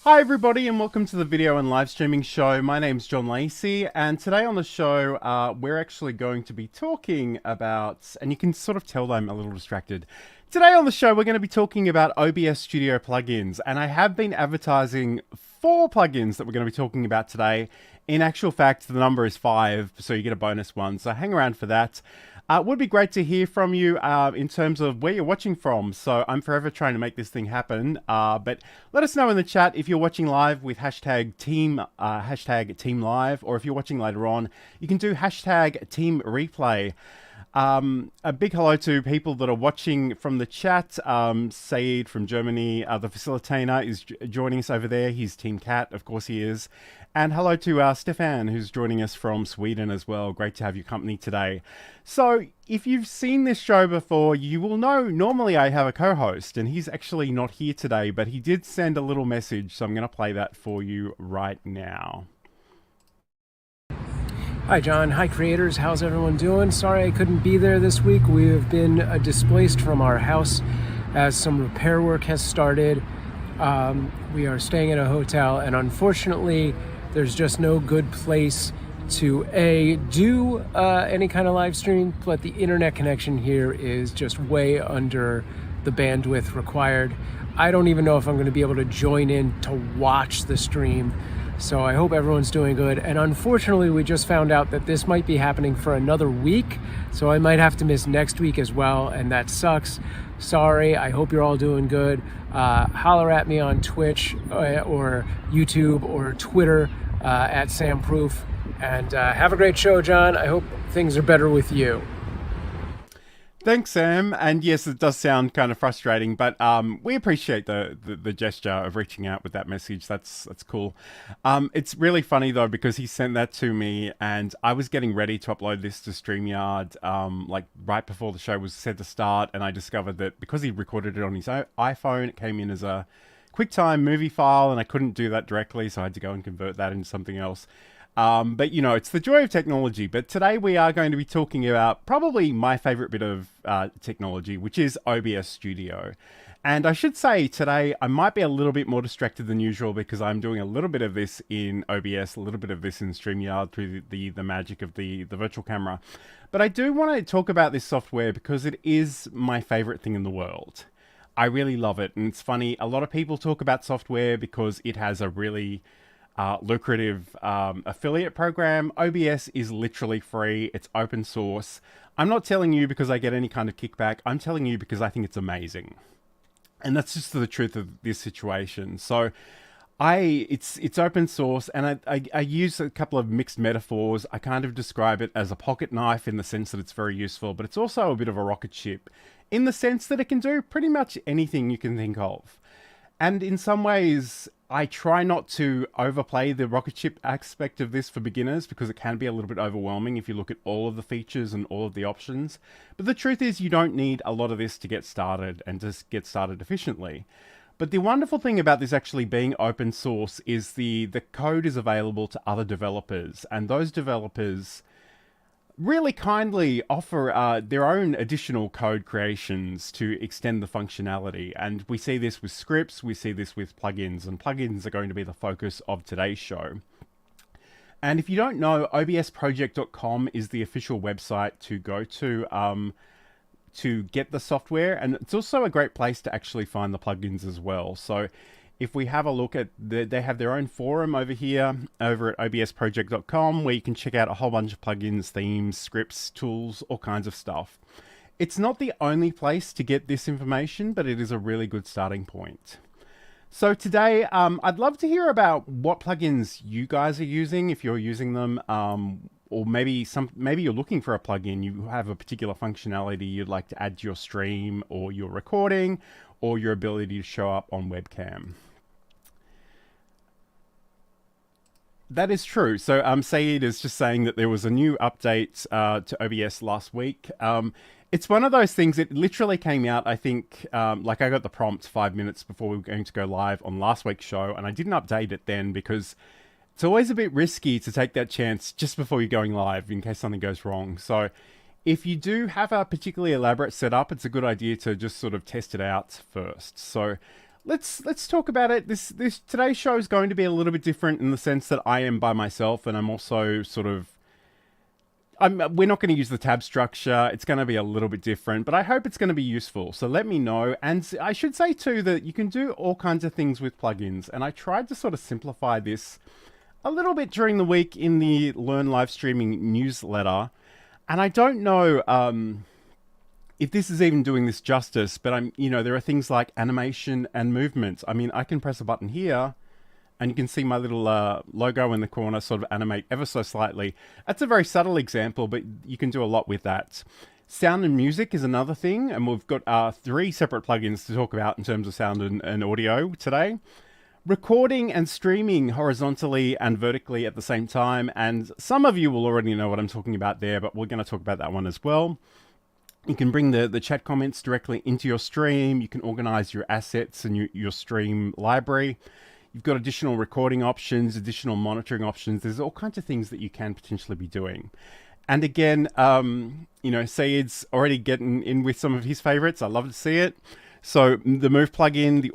Hi everybody and welcome to the video and live streaming show. My name's John Lacey and today on the show we're actually going to be talking about, and you can sort of tell that I'm a little distracted. Today on the show we're going to be talking about OBS Studio Plugins, and I have been advertising 4 plugins that we're going to be talking about today. In actual fact, the number is 5, so you get a bonus one, so hang around for that. It would be great to hear from you in terms of where you're watching from. So I'm forever trying to make this thing happen. But let us know in the chat if you're watching live with hashtag team live, or if you're watching later on, you can do hashtag team replay. A big hello to people that are watching from the chat. Saeed from Germany, the facilitator, is joining us over there. He's Team Cat, of course he is. And hello to Stefan, who's joining us from Sweden as well. Great to have your company today. So if you've seen this show before, you will know normally I have a co-host, and he's actually not here today, but he did send a little message, so I'm going to play that for you right now. Hi John, hi creators, how's everyone doing? Sorry I couldn't be there this week. We have been displaced from our house as some repair work has started. We are staying in a hotel, and unfortunately there's just no good place to do any kind of live stream, but the internet connection here is just way under the bandwidth required. I don't even know if I'm going to be able to join in to watch the stream. So I hope everyone's doing good. And unfortunately, we just found out that this might be happening for another week. So I might have to miss next week as well. And that sucks. Sorry. I hope you're all doing good. Holler at me on Twitch or YouTube or Twitter at SamProof. And have a great show, John. I hope things are better with you. Thanks, Sam. And yes, it does sound kind of frustrating, but we appreciate the gesture of reaching out with that message. That's cool. It's really funny though, because he sent that to me and I was getting ready to upload this to StreamYard like right before the show was set to start, and I discovered that because he recorded it on his iPhone, it came in as a QuickTime movie file, and I couldn't do that directly, so I had to go and convert that into something else. But you know, it's the joy of technology. But today we are going to be talking about probably my favorite bit of technology, which is OBS Studio. And I should say today I might be a little bit more distracted than usual because I'm doing a little bit of this in OBS, a little bit of this in StreamYard through the magic of the virtual camera. But I do want to talk about this software because it is my favorite thing in the world. I really love it. And it's funny, a lot of people talk about software because it has a really lucrative affiliate program. OBS is literally free. It's open source. I'm not telling you because I get any kind of kickback. I'm telling you because I think it's amazing. And that's just the truth of this situation. So it's open source, and I use a couple of mixed metaphors. I kind of describe it as a pocket knife in the sense that it's very useful, but it's also a bit of a rocket ship in the sense that it can do pretty much anything you can think of. And in some ways, I try not to overplay the rocket ship aspect of this for beginners because it can be a little bit overwhelming if you look at all of the features and all of the options. But the truth is you don't need a lot of this to get started and just get started efficiently. But the wonderful thing about this actually being open source is the code is available to other developers, and those developers really kindly offer their own additional code creations to extend the functionality. And we see this with scripts, we see this with plugins, and plugins are going to be the focus of today's show. And if you don't know, obsproject.com is the official website to go to get the software, and it's also a great place to actually find the plugins as well. So if we have a look at, they have their own forum over here, over at obsproject.com, where you can check out a whole bunch of plugins, themes, scripts, tools, all kinds of stuff. It's not the only place to get this information, but it is a really good starting point. So today, I'd love to hear about what plugins you guys are using, if you're using them, or maybe you're looking for a plugin, you have a particular functionality you'd like to add to your stream or your recording, or your ability to show up on webcam. That is true. So Saeed is just saying that there was a new update to OBS last week. It's one of those things that literally came out, I think, like I got the prompt 5 minutes before we were going to go live on last week's show, and I didn't update it then because it's always a bit risky to take that chance just before you're going live in case something goes wrong. So if you do have a particularly elaborate setup, it's a good idea to just sort of test it out first. So let's talk about it. This today's show is going to be a little bit different in the sense that I am by myself, and I'm also sort of we're not going to use the tab structure. It's going to be a little bit different, but I hope it's going to be useful. So let me know. And I should say too that you can do all kinds of things with plugins. And I tried to sort of simplify this a little bit during the week in the Learn Live Streaming newsletter. And I don't know if this is even doing this justice, but there are things like animation and movement. I mean, I can press a button here and you can see my little logo in the corner sort of animate ever so slightly. That's a very subtle example, but you can do a lot with that. Sound and music is another thing, and we've got 3 separate plugins to talk about in terms of sound and audio today. Recording and streaming horizontally and vertically at the same time, and some of you will already know what I'm talking about there, but we're going to talk about that one as well. You can bring the chat comments directly into your stream. You can organize your assets and your stream library. You've got additional recording options, additional monitoring options. There's all kinds of things that you can potentially be doing. And again, Sayed's already getting in with some of his favorites. I love to see it. So the Move plugin, the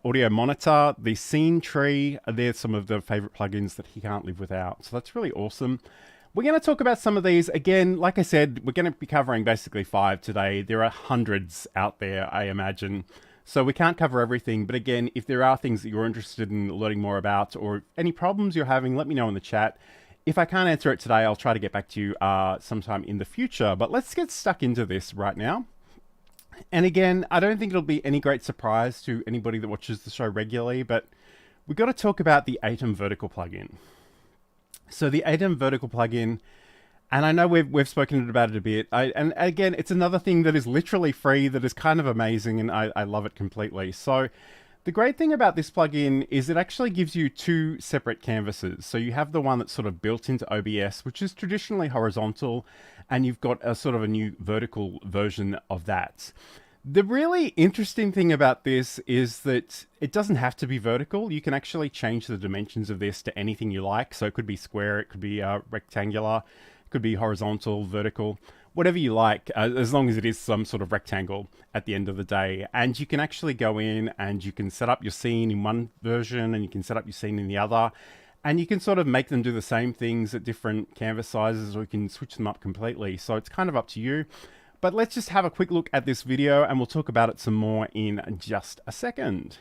audio monitor, the scene tree, they're some of the favorite plugins that he can't live without. So that's really awesome. We're going to talk about some of these. Again, like I said, we're going to be covering basically 5 today. There are hundreds out there, I imagine. So we can't cover everything, but again, if there are things that you're interested in learning more about or any problems you're having, let me know in the chat. If I can't answer it today, I'll try to get back to you sometime in the future. But let's get stuck into this right now. And again, I don't think it'll be any great surprise to anybody that watches the show regularly, but we've got to talk about the Atom Vertical plugin. So the Atom Vertical plugin, and I know we've spoken about it a bit. And again, it's another thing that is literally free, that is kind of amazing, and I love it completely. So the great thing about this plugin is it actually gives you 2 separate canvases. So you have the one that's sort of built into OBS, which is traditionally horizontal, and you've got a sort of a new vertical version of that. The really interesting thing about this is that it doesn't have to be vertical. You can actually change the dimensions of this to anything you like. So it could be square, it could be rectangular, could be horizontal, vertical, whatever you like, as long as it is some sort of rectangle at the end of the day. And you can actually go in and you can set up your scene in one version and you can set up your scene in the other. And you can sort of make them do the same things at different canvas sizes, or you can switch them up completely. So it's kind of up to you. But let's just have a quick look at this video and we'll talk about it some more in just a second.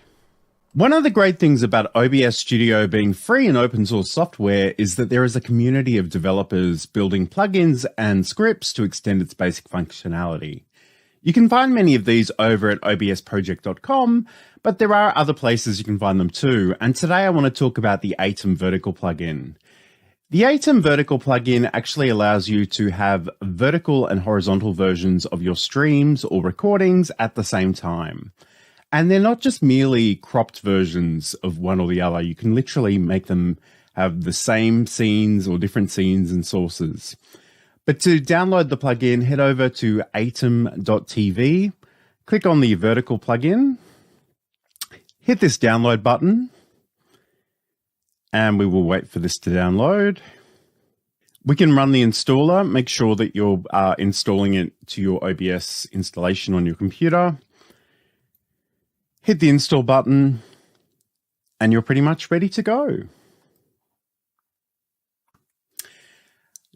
One of the great things about OBS Studio being free and open source software is that there is a community of developers building plugins and scripts to extend its basic functionality. You can find many of these over at obsproject.com, but there are other places you can find them too. And today I want to talk about the Atom Vertical plugin. The Atom Vertical plugin actually allows you to have vertical and horizontal versions of your streams or recordings at the same time. And they're not just merely cropped versions of one or the other. You can literally make them have the same scenes or different scenes and sources. But to download the plugin, head over to atom.tv, click on the vertical plugin, hit this download button, and we will wait for this to download. We can run the installer, make sure that you're installing it to your OBS installation on your computer. Hit the install button, and you're pretty much ready to go.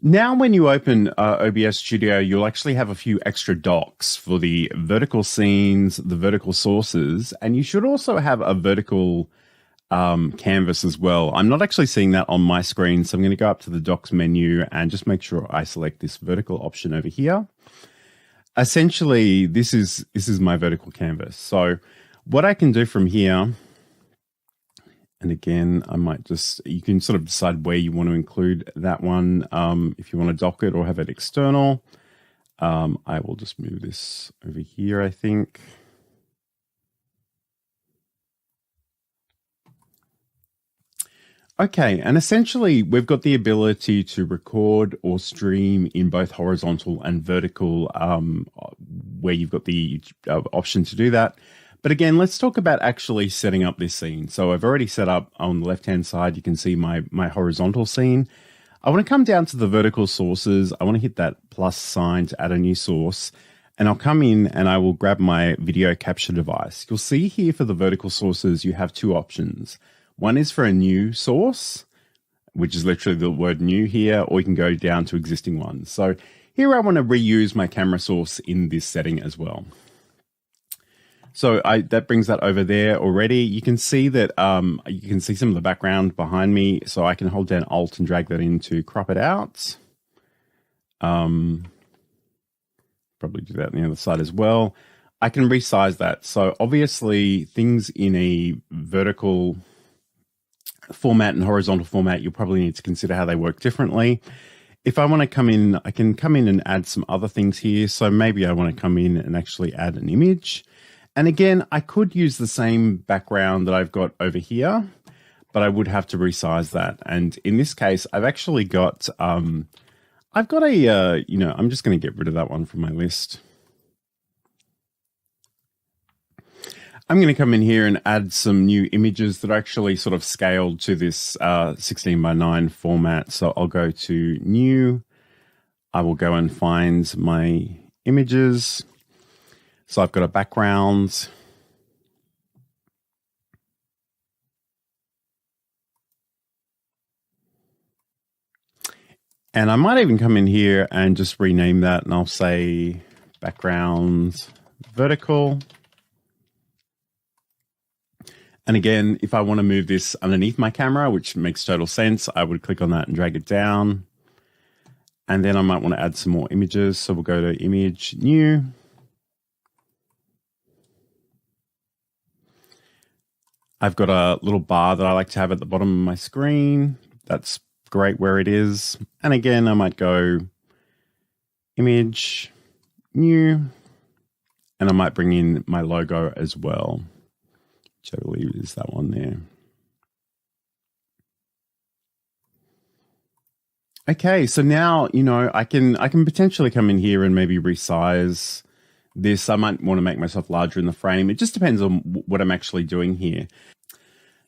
Now, when you open OBS Studio, you'll actually have a few extra docs for the vertical scenes, the vertical sources, and you should also have a vertical canvas as well. I'm not actually seeing that on my screen, so I'm going to go up to the docs menu and just make sure I select this vertical option over here. Essentially, this is my vertical canvas. So what I can do from here, and again, I might you can sort of decide where you want to include that one. If you want to dock it or have it external, I will just move this over here, I think. Okay, and essentially we've got the ability to record or stream in both horizontal and vertical, where you've got the option to do that. But again, let's talk about actually setting up this scene. So I've already set up on the left-hand side, you can see my horizontal scene. I want to come down to the vertical sources. I want to hit that plus sign to add a new source. and I'll come in and I will grab my video capture device. You'll see here for the vertical sources, you have two options. One is for a new source, which is literally the word new here, or you can go down to existing ones. So here I want to reuse my camera source in this setting as well. So that brings that over there already. You can see that you can see some of the background behind me. So I can hold down Alt and drag that in to crop it out. Probably do that on the other side as well. I can resize that. So obviously things in a vertical format and horizontal format, you'll probably need to consider how they work differently. If I want to come in, I can come in and add some other things here. So maybe I want to come in and actually add an image. And again, I could use the same background that I've got over here, but I would have to resize that. And in this case, I've actually got, I've got a, I'm just going to get rid of that one from my list. I'm going to come in here and add some new images that are actually sort of scaled to this 16:9 format. So I'll go to new. I will go and find my images. So I've got a background. And I might even come in here and just rename that, and I'll say background vertical. And again, if I want to move this underneath my camera, which makes total sense, I would click on that and drag it down. And then I might want to add some more images. So we'll go to image, new. I've got a little bar that I like to have at the bottom of my screen. That's great where it is. And again, I might go image, new, and I might bring in my logo as well, which I believe is that one there. Okay, so now, I can potentially come in here and maybe resize this. I might want to make myself larger in the frame. It just depends on what I'm actually doing here.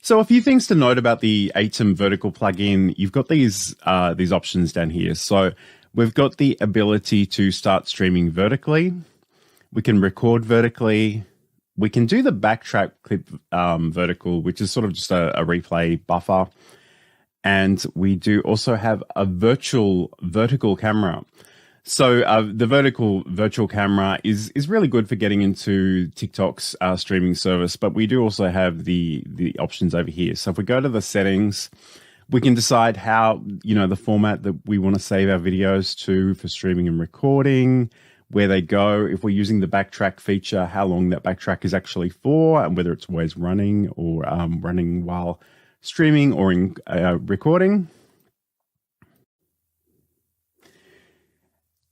So a few things to note about the ATEM vertical plugin. You've got these options down here. So we've got the ability to start streaming vertically. We can record vertically. We can do the backtrack clip vertical, which is sort of just a replay buffer. And we do also have a vertical camera. So the virtual camera is really good for getting into TikTok's streaming service, but we do also have the options over here. So if we go to the settings, we can decide how, the format that we want to save our videos to for streaming and recording, where they go, if we're using the backtrack feature, how long that backtrack is actually for, and whether it's always running or running while streaming or in recording.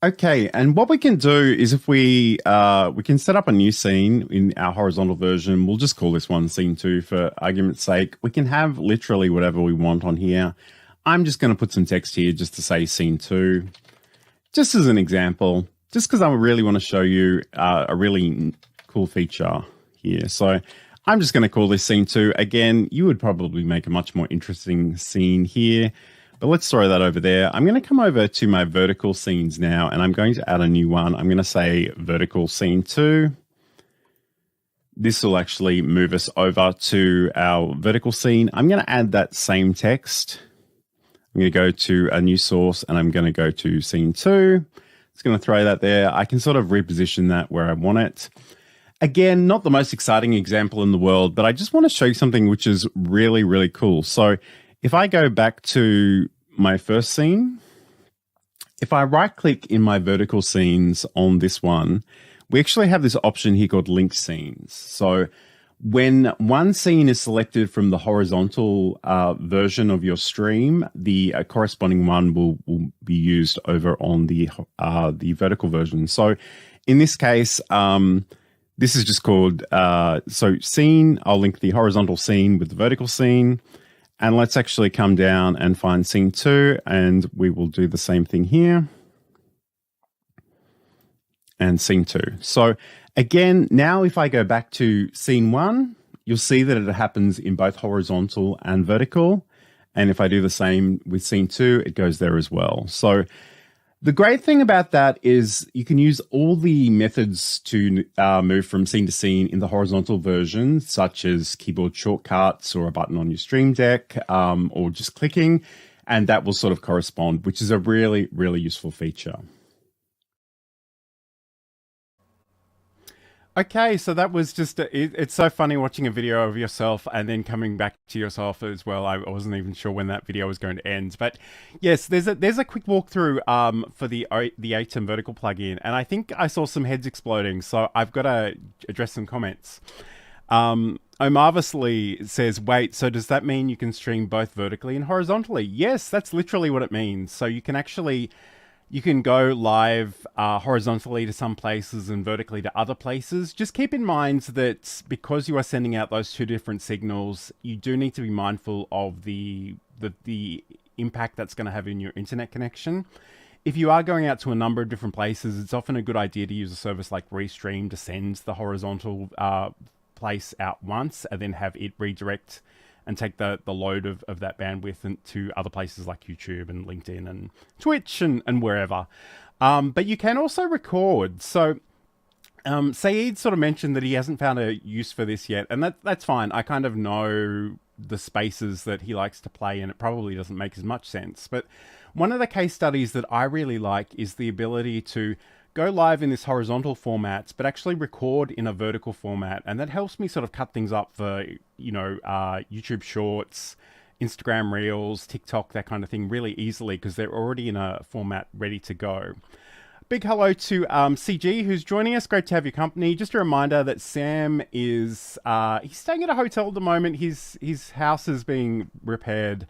Okay, and what we can do is if we can set up a new scene in our horizontal version. We'll just call this one scene 2 for argument's sake. We can have literally whatever we want on here. I'm just going to put some text here just to say scene 2, just as an example, just because I really want to show you a really cool feature here. So I'm just going to call this scene 2. Again, you would probably make a much more interesting scene here. But let's throw that over there. I'm going to come over to my vertical scenes now, and I'm going to add a new one. I'm going to say vertical scene 2. This will actually move us over to our vertical scene. I'm going to add that same text. I'm going to go to a new source, and I'm going to go to scene 2. It's going to throw that there. I can sort of reposition that where I want it. Again, not the most exciting example in the world, but I just want to show you something which is really, really cool. So if I go back to my first scene, if I right click in my vertical scenes on this one, we actually have this option here called linked scenes. So when one scene is selected from the horizontal version of your stream, the corresponding one will be used over on the vertical version. So in this case, this is just called, so scene, I'll link the horizontal scene with the vertical scene. And let's actually come down and find scene 2, and we will do the same thing here. And scene 2. So again, now if I go back to scene 1, you'll see that it happens in both horizontal and vertical. And if I do the same with scene 2, it goes there as well. So The great thing about that is you can use all the methods to move from scene to scene in the horizontal version, such as keyboard shortcuts or a button on your Stream Deck, or just clicking, and that will sort of correspond, which is a really, really useful feature. Okay, so that was just, it's so funny watching a video of yourself and then coming back to yourself as well. I wasn't even sure when that video was going to end. But yes, there's a quick walkthrough for the ATEM vertical plugin. And I think I saw some heads exploding, so I've got to address some comments. Omarvously says, wait, so does that mean you can stream both vertically and horizontally? Yes, that's literally what it means. So you can actually... You can go live horizontally to some places and vertically to other places. Just keep in mind that because you are sending out those two different signals, you do need to be mindful of the impact that's going to have in your internet connection. If you are going out to a number of different places, it's often a good idea to use a service like Restream to send the horizontal place out once and then have it redirect and take the load of that bandwidth to other places like YouTube and LinkedIn and Twitch and wherever. But you can also record. So Saeed sort of mentioned that he hasn't found a use for this yet, and that's fine. I kind of know the spaces that he likes to play, and it probably doesn't make as much sense. But one of the case studies that I really like is the ability to go live in this horizontal format, but actually record in a vertical format. And that helps me sort of cut things up for, YouTube Shorts, Instagram Reels, TikTok, that kind of thing really easily because they're already in a format ready to go. Big hello to CG who's joining us. Great to have your company. Just a reminder that Sam is, he's staying at a hotel at the moment. His house is being repaired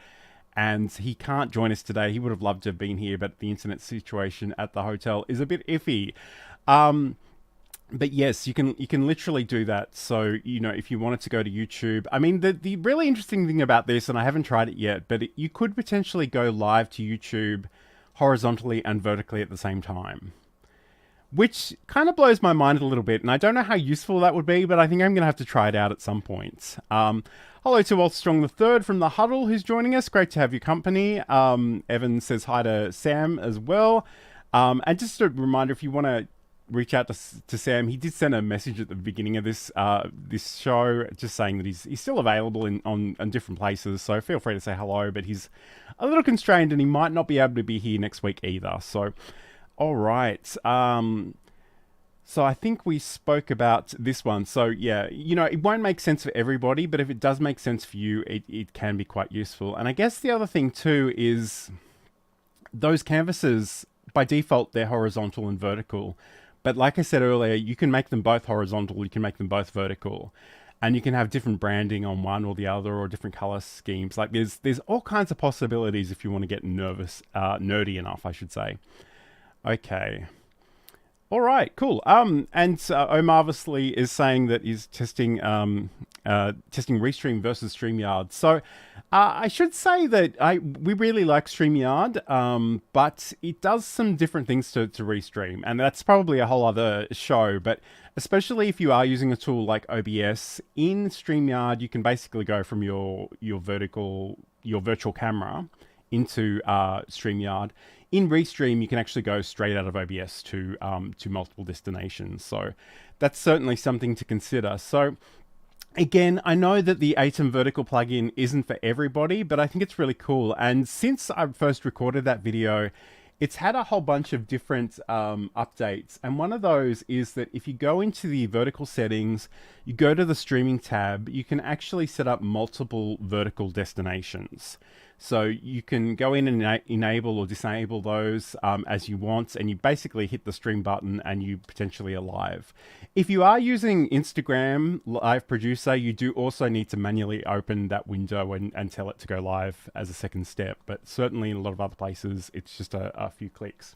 and he can't join us today. He would have loved to have been here, but the internet situation at the hotel is a bit iffy. But yes, you can literally do that. So, if you wanted to go to YouTube, I mean, the really interesting thing about this, and I haven't tried it yet, but you could potentially go live to YouTube horizontally and vertically at the same time, which kind of blows my mind a little bit. And I don't know how useful that would be, but I think I'm going to have to try it out at some point. Hello to Walter Strong III from the Huddle who's joining us. Great to have your company. Evan says hi to Sam as well. And just a reminder, if you want to reach out to Sam, he did send a message at the beginning of this show, just saying that he's still available on different places. So feel free to say hello, but he's a little constrained and he might not be able to be here next week either. So, all right. So I think we spoke about this one. So yeah, it won't make sense for everybody, but if it does make sense for you, it can be quite useful. And I guess the other thing too is those canvases, by default, they're horizontal and vertical. But like I said earlier, you can make them both horizontal, you can make them both vertical. And you can have different branding on one or the other or different color schemes. Like there's all kinds of possibilities if you want to get nerdy enough, I should say. Okay. All right, cool. And Omar obviously is saying that he's testing Restream versus StreamYard. So I should say that we really like StreamYard, but it does some different things to Restream, and that's probably a whole other show. But especially if you are using a tool like OBS in StreamYard, you can basically go from your virtual camera into StreamYard. In Restream, you can actually go straight out of OBS to multiple destinations. So that's certainly something to consider. So again, I know that the ATEM vertical plugin isn't for everybody, but I think it's really cool. And since I first recorded that video, it's had a whole bunch of different updates. And one of those is that if you go into the vertical settings, you go to the streaming tab, you can actually set up multiple vertical destinations. So you can go in and enable or disable those as you want, and you basically hit the stream button and you potentially are live. If you are using Instagram Live Producer, you do also need to manually open that window and tell it to go live as a second step. But certainly in a lot of other places, it's just a few clicks.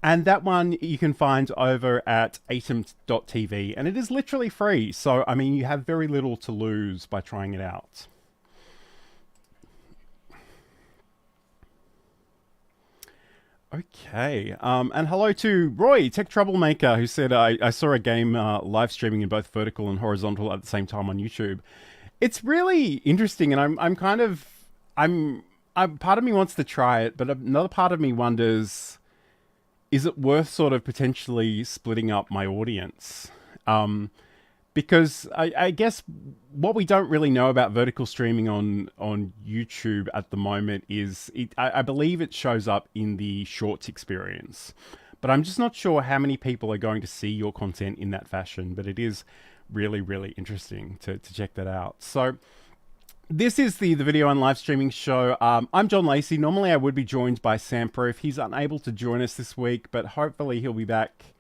And that one you can find over at atem.tv, and it is literally free. So, I mean, you have very little to lose by trying it out. Okay, and hello to Roy, Tech Troublemaker, who said, I saw a game live streaming in both vertical and horizontal at the same time on YouTube. It's really interesting, and I'm part of me wants to try it, but another part of me wonders, is it worth sort of potentially splitting up my audience? Because I guess what we don't really know about vertical streaming on YouTube at the moment is I believe it shows up in the Shorts experience. But I'm just not sure how many people are going to see your content in that fashion. But it is really, really interesting to check that out. So this is the video and live streaming show. I'm John Lacey. Normally I would be joined by Sam Proof. He's unable to join us this week, but hopefully he'll be back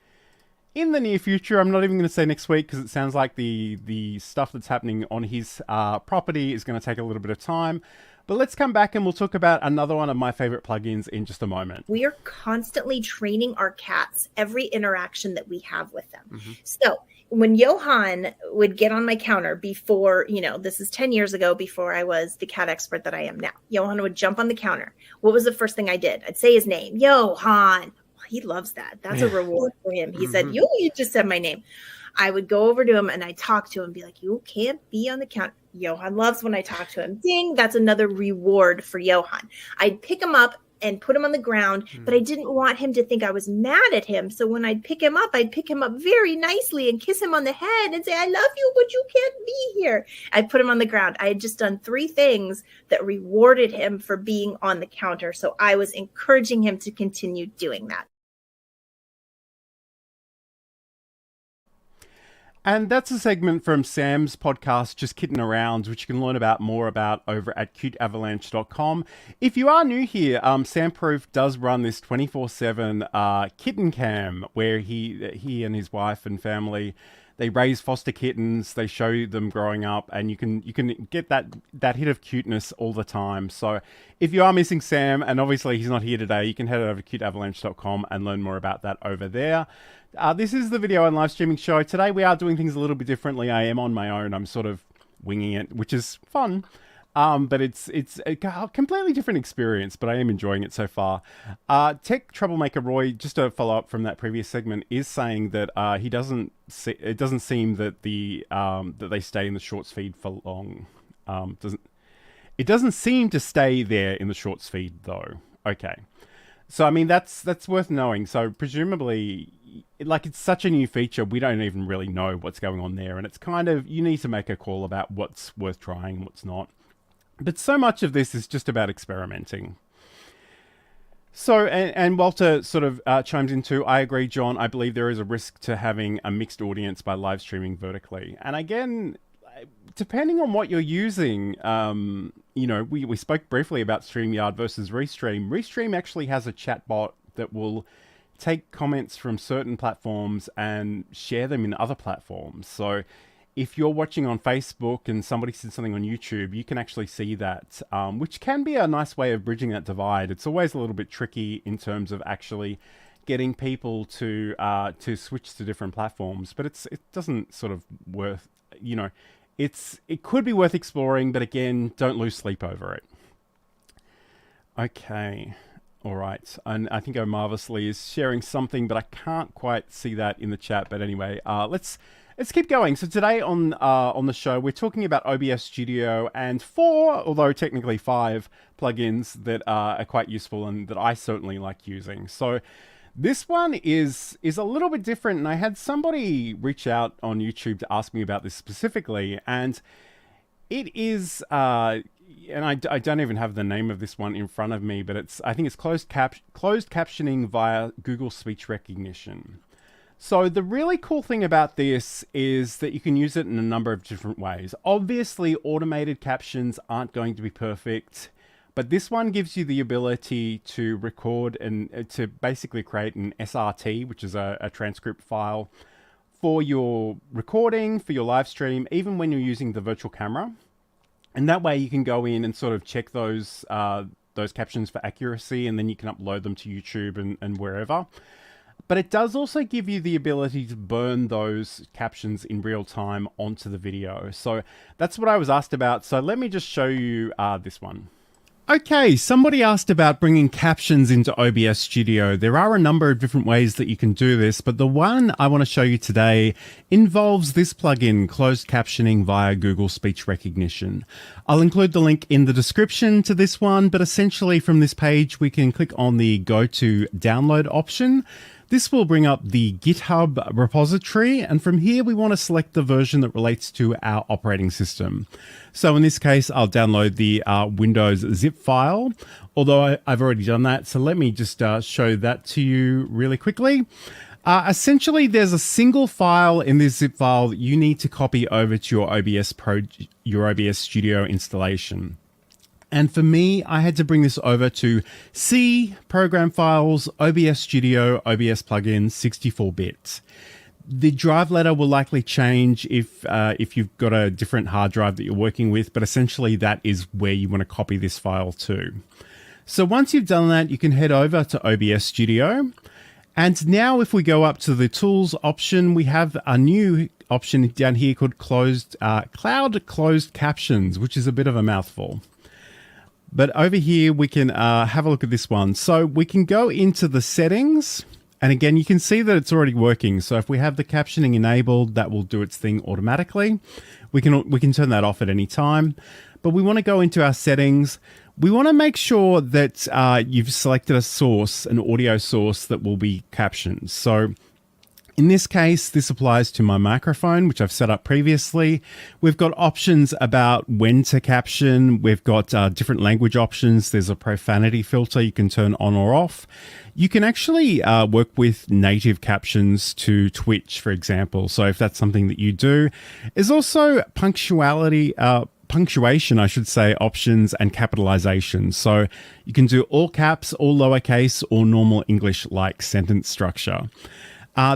in the near future. I'm not even going to say next week because it sounds like the stuff that's happening on his property is going to take a little bit of time. But let's come back and we'll talk about another one of my favorite plugins in just a moment. We are constantly training our cats every interaction that we have with them. So when Johan would get on my counter before, this is 10 years ago, before I was the cat expert that I am now, Johan would jump on the counter. What was the first thing I did? I'd say his name, Johan. He loves that. That's a reward for him. He said, you just said my name. I would go over to him and I talk to him and be like, you can't be on the counter. Johan loves when I talk to him. Ding, that's another reward for Johan. I'd pick him up and put him on the ground, but I didn't want him to think I was mad at him. So when I'd pick him up very nicely and kiss him on the head and say, I love you, but you can't be here. I'd put him on the ground. I had just done 3 things that rewarded him for being on the counter. So I was encouraging him to continue doing that. And that's a segment from Sam's podcast, Just Kitten Around, which you can learn more about over at cuteavalanche.com. If you are new here, Sam Proof does run this 24/7 kitten cam where he and his wife and family, they raise foster kittens, they show them growing up, and you can get that hit of cuteness all the time. So if you are missing Sam, and obviously he's not here today, you can head over to cuteavalanche.com and learn more about that over there. This is the video and live streaming show. Today we are doing things a little bit differently. I am on my own. I'm sort of winging it, which is fun. But it's a completely different experience, but I am enjoying it so far. Tech Troublemaker Roy, just to follow up from that previous segment, is saying that it doesn't seem that that they stay in the Shorts feed for long. It doesn't seem to stay there in the Shorts feed though. Okay. So I mean that's worth knowing. So presumably, like, it's such a new feature, we don't even really know what's going on there, and it's kind of, you need to make a call about what's worth trying, what's not. But so much of this is just about experimenting. So, and Walter sort of chimes into, I agree, John, I believe there is a risk to having a mixed audience by live streaming vertically. And again, depending on what you're using, we spoke briefly about StreamYard versus Restream. Restream actually has a chatbot that will take comments from certain platforms and share them in other platforms. So if you're watching on Facebook and somebody said something on YouTube, you can actually see that, which can be a nice way of bridging that divide. It's always a little bit tricky in terms of actually getting people to switch to different platforms, but it doesn't sort of worth, it could be worth exploring, but again, don't lose sleep over it. Okay. All right, and I think Marvelously is sharing something, but I can't quite see that in the chat. But anyway, let's keep going. So today on the show, we're talking about OBS Studio and 4, although technically 5 plugins that are quite useful and that I certainly like using. So this one is a little bit different, and I had somebody reach out on YouTube to ask me about this specifically, and it is. And I don't even have the name of this one in front of me, but I think it's closed captioning via Google Speech Recognition. So the really cool thing about this is that you can use it in a number of different ways. Obviously, automated captions aren't going to be perfect, but this one gives you the ability to record and to basically create an SRT, which is a transcript file for your recording, for your live stream, even when you're using the virtual camera. And that way you can go in and sort of check those captions for accuracy, and then you can upload them to YouTube and wherever. But it does also give you the ability to burn those captions in real time onto the video. So that's what I was asked about. So let me just show you this one. Okay, somebody asked about bringing captions into OBS Studio. There are a number of different ways that you can do this, but the one I want to show you today involves this plugin, closed captioning via Google Speech Recognition. I'll include the link in the description to this one, but essentially from this page, we can click on the Go to Download option. This will bring up the GitHub repository, and from here we want to select the version that relates to our operating system. So in this case, I'll download the Windows zip file, although I've already done that. So let me just show that to you really quickly. Essentially, there's a single file in this zip file that you need to copy over to your OBS Studio installation. And for me, I had to bring this over to C, Program Files, OBS Studio, OBS Plugins, 64-bit. The drive letter will likely change if you've got a different hard drive that you're working with, but essentially that is where you want to copy this file to. So once you've done that, you can head over to OBS Studio. And now if we go up to the Tools option, we have a new option down here called Cloud Closed Captions, which is a bit of a mouthful. But over here, we can have a look at this one. So we can go into the settings. And again, you can see that it's already working. So if we have the captioning enabled, that will do its thing automatically. We can turn that off at any time. But we want to go into our settings. We want to make sure that you've selected a source, an audio source that will be captioned. So in this case, this applies to my microphone, which I've set up previously. We've got options about when to caption. We've got different language options. There's a profanity filter you can turn on or off. You can actually work with native captions to Twitch, for example. So if that's something that you do, there's also punctuation, I should say, options and capitalization. So you can do all caps, all lowercase, or normal English-like sentence structure.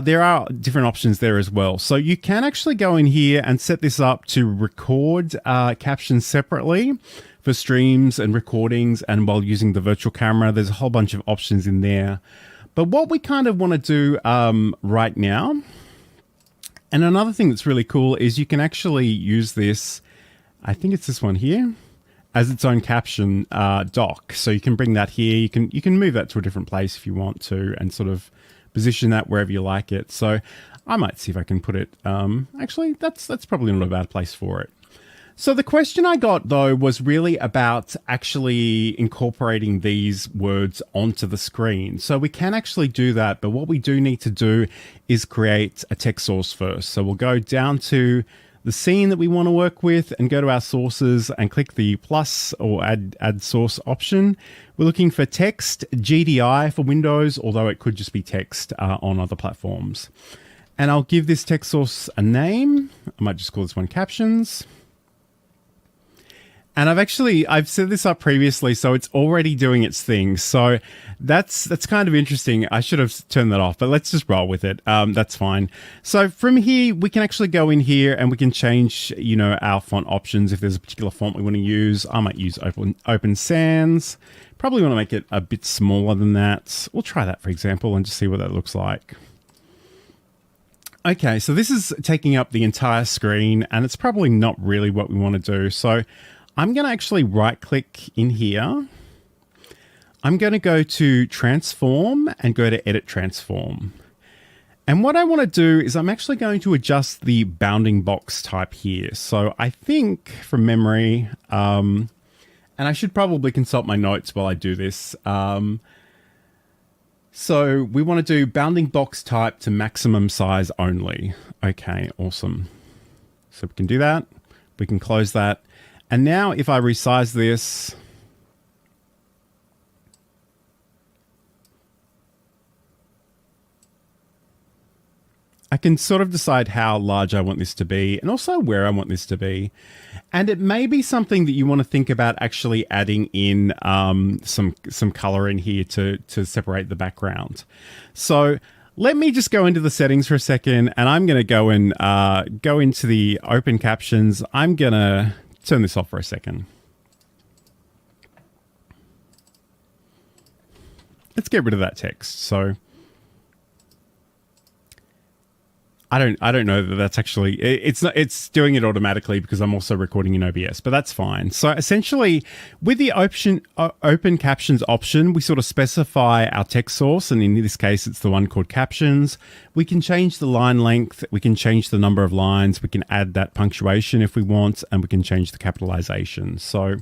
There are different options there as well. So you can actually go in here and set this up to record captions separately for streams and recordings, and while using the virtual camera. There's a whole bunch of options in there. But what we kind of want to do right now, and another thing that's really cool, is you can actually use this, I think it's this one here, as its own caption dock. So you can bring that here. You can move that to a different place if you want to, and sort of position that wherever you like it. So I might see if I can put it, actually, that's probably not a bad place for it. So the question I got, though, was really about actually incorporating these words onto the screen. So we can actually do that, but what we do need to do is create a text source first. So we'll go down to the scene that we want to work with and go to our sources and click the plus or add source option. We're looking for text, GDI for Windows, although it could just be text on other platforms. And I'll give this text source a name. I might just call this one captions. And I've set this up previously, so it's already doing its thing. So that's kind of interesting. I should have turned that off, but let's just roll with it. That's fine. So from here, we can actually go in here and we can change, our font options. If there's a particular font we want to use, I might use Open Sans. Probably want to make it a bit smaller than that. We'll try that, for example, and just see what that looks like. Okay, so this is taking up the entire screen, and it's probably not really what we want to do. So I'm going to actually right-click in here. I'm going to go to Transform and go to Edit Transform. And what I want to do is I'm actually going to adjust the bounding box type here. So I think from memory, and I should probably consult my notes while I do this. So we want to do bounding box type to maximum size only. Okay, awesome. So we can do that. We can close that. And now if I resize this, I can sort of decide how large I want this to be and also where I want this to be. And it may be something that you want to think about actually adding in some color in here to separate the background. So let me just go into the settings for a second, and I'm going to go and go into the open captions. I'm going to turn this off for a second. Let's get rid of that text. So I don't know that that's actually, it's not, it's doing it automatically because I'm also recording in OBS, but that's fine. So essentially with the open captions option, we sort of specify our text source. And in this case, it's the one called captions. We can change the line length. We can change the number of lines. We can add that punctuation if we want, and we can change the capitalization. So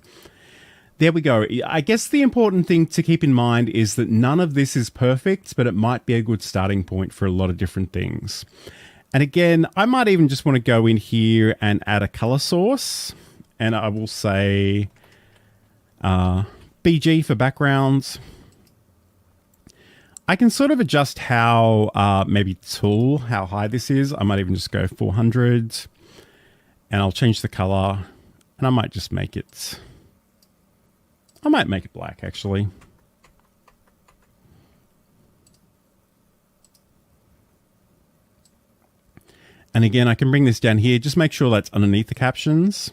there we go. I guess the important thing to keep in mind is that none of this is perfect, but it might be a good starting point for a lot of different things. And again, I might even just want to go in here and add a color source. And I will say BG for backgrounds. I can sort of adjust how, maybe tool, how high this is. I might even just go 400. And I'll change the color. And I might just make it... I might make it black, actually. And again, I can bring this down here. Just make sure that's underneath the captions.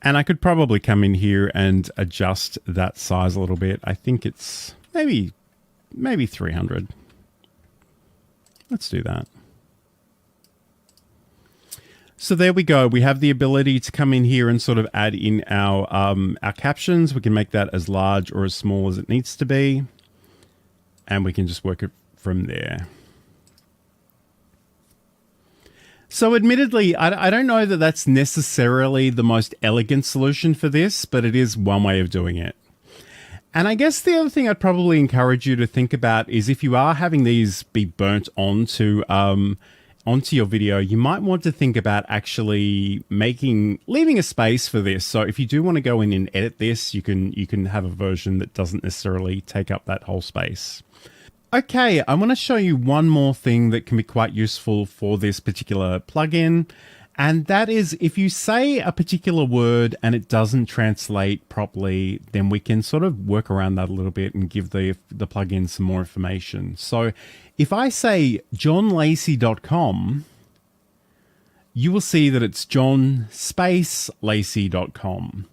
And I could probably come in here and adjust that size a little bit. I think it's maybe 300. Let's do that. So there we go. We have the ability to come in here and sort of add in our captions. We can make that as large or as small as it needs to be. And we can just work it from there. So admittedly, I don't know that that's necessarily the most elegant solution for this, but it is one way of doing it. And I guess the other thing I'd probably encourage you to think about is if you are having these be burnt onto your video, you might want to think about actually leaving a space for this. So if you do want to go in and edit this, you can have a version that doesn't necessarily take up that whole space. Okay, I want to show you one more thing that can be quite useful for this particular plugin. And that is if you say a particular word and it doesn't translate properly, then we can sort of work around that a little bit and give the plugin some more information. So if I say johnlacey.com, you will see that it's john-lacey.com,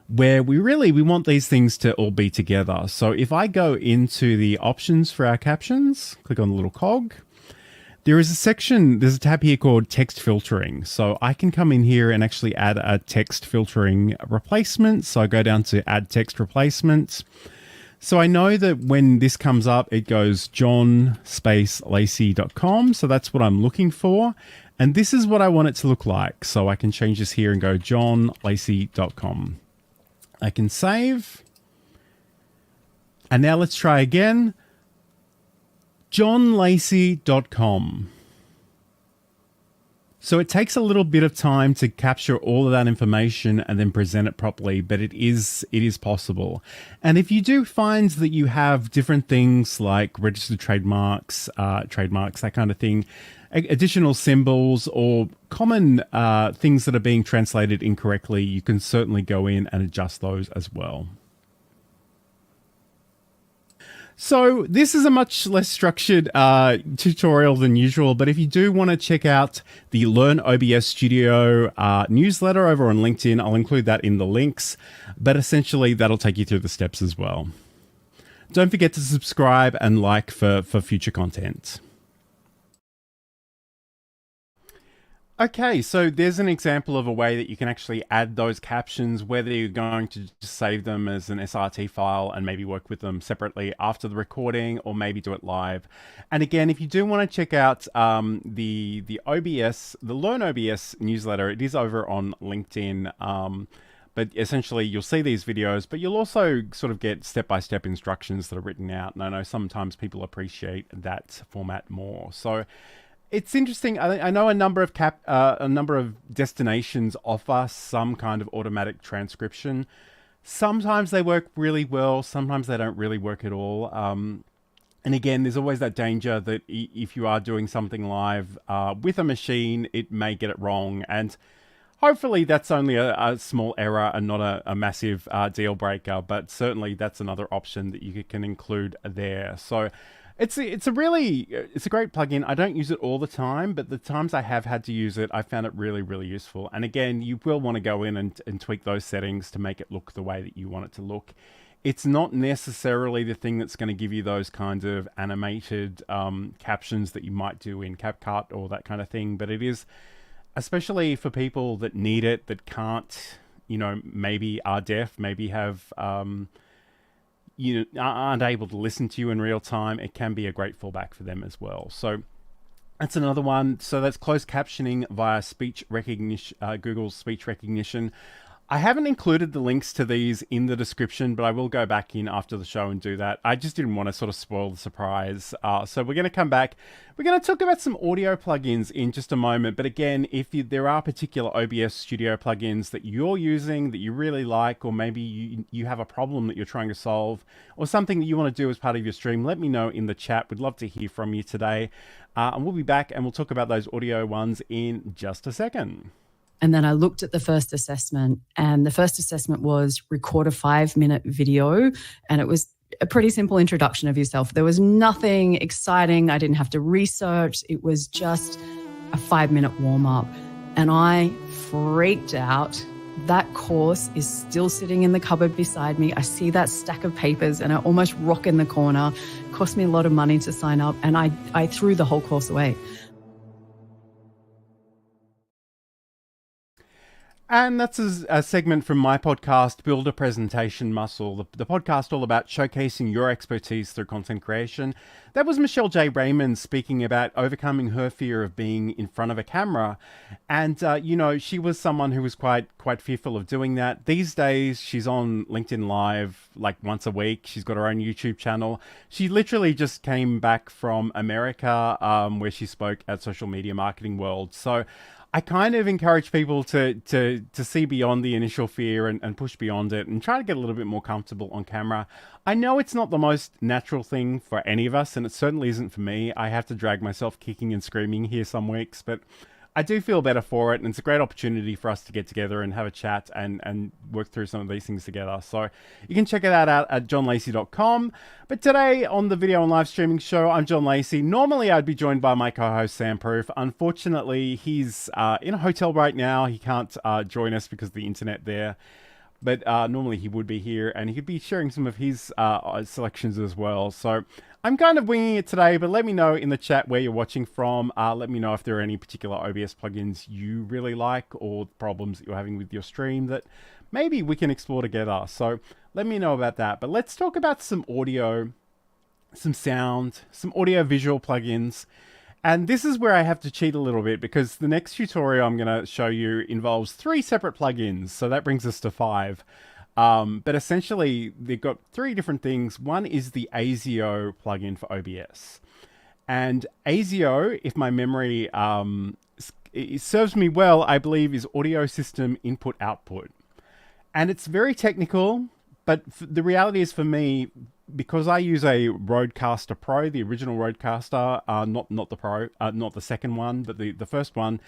where we want these things to all be together. So if I go into the options for our captions, click on the little cog, there's a tab here called text filtering. So I can come in here and actually add a text filtering replacement. So I go down to add text replacements. So I know that when this comes up, it goes john-lacey.com. So that's what I'm looking for. And this is what I want it to look like. So I can change this here and go johnlacey.com. I can save. And now let's try again. johnlacey.com. So it takes a little bit of time to capture all of that information and then present it properly, but it is possible. And if you do find that you have different things like registered trademarks, that kind of thing, additional symbols or common things that are being translated incorrectly, you can certainly go in and adjust those as well. So this is a much less structured tutorial than usual, but if you do want to check out the Learn OBS Studio newsletter over on LinkedIn, I'll include that in the links, but essentially that'll take you through the steps as well. Don't forget to subscribe and like for future content. Okay, so there's an example of a way that you can actually add those captions, whether you're going to just save them as an SRT file and maybe work with them separately after the recording, or maybe do it live. And again, if you do want to check out the Learn OBS newsletter, it is over on LinkedIn. But essentially, you'll see these videos, but you'll also sort of get step-by-step instructions that are written out. And I know sometimes people appreciate that format more. So it's interesting. I know a number of destinations offer some kind of automatic transcription. Sometimes they work really well. Sometimes they don't really work at all. And again, there's always that danger that if you are doing something live with a machine, it may get it wrong. And hopefully that's only a small error and not a massive deal breaker. But certainly that's another option that you can include there. So it's a great plugin. I don't use it all the time, but the times I have had to use it, I found it really, really useful. And again, you will want to go in and tweak those settings to make it look the way that you want it to look. it's not necessarily the thing that's going to give you those kinds of animated captions that you might do in CapCut or that kind of thing, but it is, especially for people that need it, that can't, maybe are deaf, maybe have, aren't able to listen to you in real time. It can be a great fallback for them as well. So that's another one. So that's closed captioning via speech recognition, Google's speech recognition. I haven't included the links to these in the description, but I will go back in after the show and do that. I just didn't want to sort of spoil the surprise. So we're going to come back. We're going to talk about some audio plugins in just a moment. But again, there are particular OBS Studio plugins that you're using that you really like, or maybe you have a problem that you're trying to solve, or something that you want to do as part of your stream, let me know in the chat. We'd love to hear from you today. And we'll be back and we'll talk about those audio ones in just a second. And then I looked at the first assessment, and the first assessment was record a 5-minute video. And it was a pretty simple introduction of yourself. There was nothing exciting. I didn't have to research. It was just a 5-minute warm up. And I freaked out. That course is still sitting in the cupboard beside me. I see that stack of papers and I almost rock in the corner. It cost me a lot of money to sign up, and I threw the whole course away. And that's a segment from my podcast, Build a Presentation Muscle, the podcast all about showcasing your expertise through content creation. That was Michelle J. Raymond speaking about overcoming her fear of being in front of a camera. And, she was someone who was quite fearful of doing that. These days, she's on LinkedIn Live like once a week. She's got her own YouTube channel. She literally just came back from America, where she spoke at Social Media Marketing World. So I kind of encourage people to see beyond the initial fear and push beyond it and try to get a little bit more comfortable on camera. I know it's not the most natural thing for any of us, and it certainly isn't for me. I have to drag myself kicking and screaming here some weeks, but I do feel better for it, and it's a great opportunity for us to get together and have a chat and work through some of these things together. So you can check it out at johnlacey.com. But today on the video and live streaming show, I'm John Lacey. Normally I'd be joined by my co-host Sam Proof. Unfortunately, he's in a hotel right now. He can't join us because of the internet there. But normally he would be here, and he'd be sharing some of his selections as well. So I'm kind of winging it today, but let me know in the chat where you're watching from. Let me know if there are any particular OBS plugins you really like, or problems that you're having with your stream that maybe we can explore together. So let me know about that. But let's talk about some audio, some sound, some audio visual plugins. And this is where I have to cheat a little bit, because the next tutorial I'm going to show you involves 3 separate plugins. So that brings us to 5. But essentially, they've got 3 different things. One is the ASIO plugin for OBS. And ASIO, if my memory it serves me well, I believe is Audio System Input Output. And it's very technical, but the reality is for me, because I use a Rodecaster Pro, the original Rodecaster, not the Pro, not the second one, but the first one,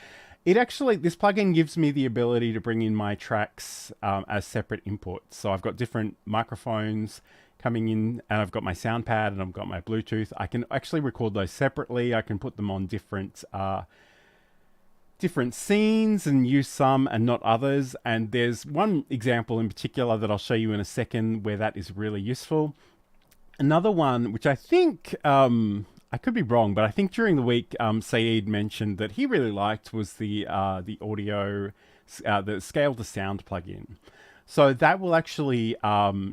this plugin gives me the ability to bring in my tracks as separate inputs. So I've got different microphones coming in, and I've got my sound pad, and I've got my Bluetooth. I can actually record those separately. I can put them on different scenes and use some and not others. And there's one example in particular that I'll show you in a second where that is really useful. Another one, which I think, I could be wrong, but I think during the week, Saeed mentioned that he really liked, was the audio, the scale to sound plugin. So that will actually